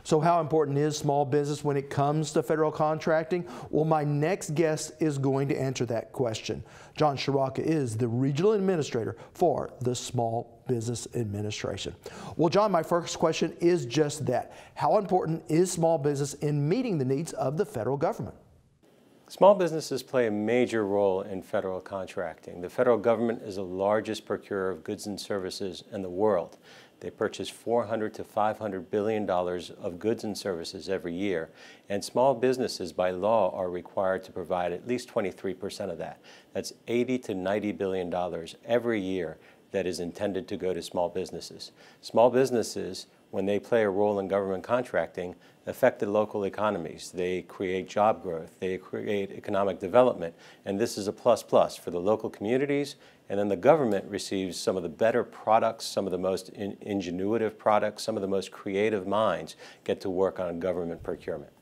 So how important is small business when it comes to federal contracting? Well, my next guest is going to answer that question. John Shoraka is the Regional Administrator for the Small Business Administration. Well, John, my first question is just that. How important is small business in meeting the needs of the federal government? Small businesses play a major role in federal contracting. The federal government is the largest procurer of goods and services in the world. They purchase $400 to $500 billion of goods and services every year, and small businesses by law are required to provide at least 23% of that. That's $80 to $90 billion every year that is intended to go to small businesses. Small businesses, when they play a role in government contracting, affect the local economies. They create job growth, they create economic development, and this is a plus for the local communities, and then the government receives some of the better products, some of the most ingenuitive products, some of the most creative minds get to work on government procurement.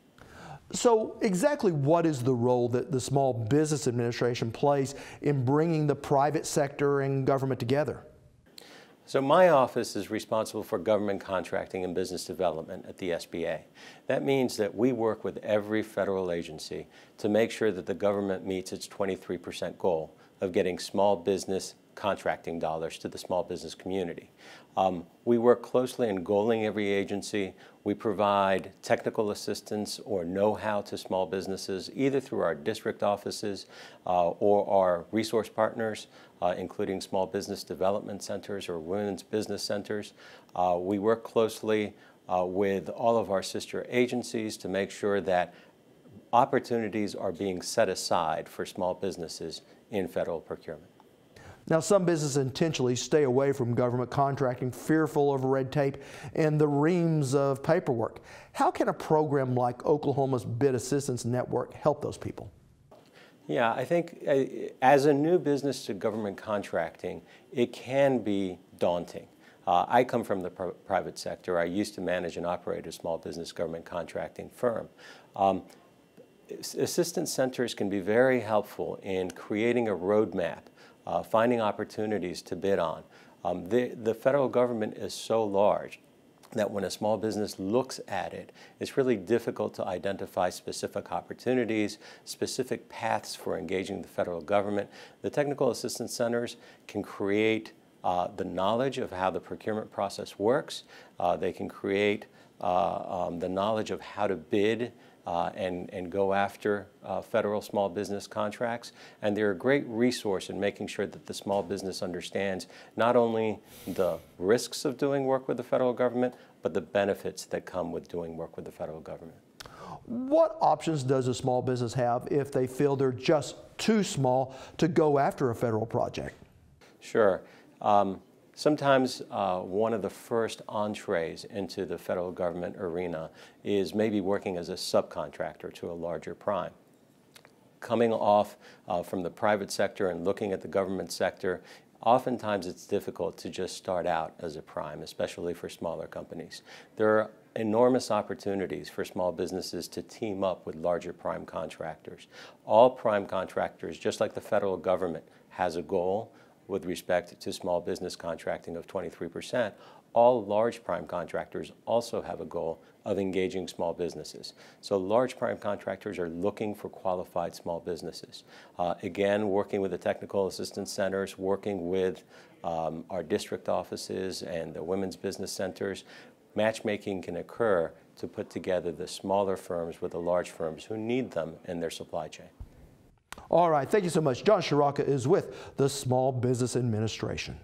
So exactly what is the role that the Small Business Administration plays in bringing the private sector and government together? So my office is responsible for government contracting and business development at the SBA. That means that we work with every federal agency to make sure that the government meets its 23% goal of getting small business contracting dollars to the small business community. We work closely in goaling every agency. We provide technical assistance or know-how to small businesses, either through our district offices or our resource partners, including small business development centers or women's business centers. We work closely with all of our sister agencies to make sure that opportunities are being set aside for small businesses in federal procurement. Now, some businesses intentionally stay away from government contracting, fearful of red tape and the reams of paperwork. How can a program like Oklahoma's Bid Assistance Network help those people? Yeah, I think as a new business to government contracting, it can be daunting. I come from the private sector. I used to manage and operate a small business government contracting firm. Assistance centers can be very helpful in creating a roadmap, finding opportunities to bid on. The federal government is so large that when a small business looks at it, it's really difficult to identify specific opportunities, specific paths for engaging the federal government. The technical assistance centers can create the knowledge of how the procurement process works. They can create the knowledge of how to bid and go after federal small business contracts. And they're a great resource in making sure that the small business understands not only the risks of doing work with the federal government, but the benefits that come with doing work with the federal government. What options does a small business have if they feel they're just too small to go after a federal project? Sure. Sometimes one of the first entrees into the federal government arena is maybe working as a subcontractor to a larger prime. Coming off from the private sector and looking at the government sector, oftentimes it's difficult to just start out as a prime, especially for smaller companies. There are enormous opportunities for small businesses to team up with larger prime contractors. All prime contractors, just like the federal government, has a goal with respect to small business contracting of 23%, all large prime contractors also have a goal of engaging small businesses. So large prime contractors are looking for qualified small businesses. Again, working with the technical assistance centers, working with our district offices and the women's business centers, matchmaking can occur to put together the smaller firms with the large firms who need them in their supply chain. All right, thank you so much. John Shoraka is with the Small Business Administration.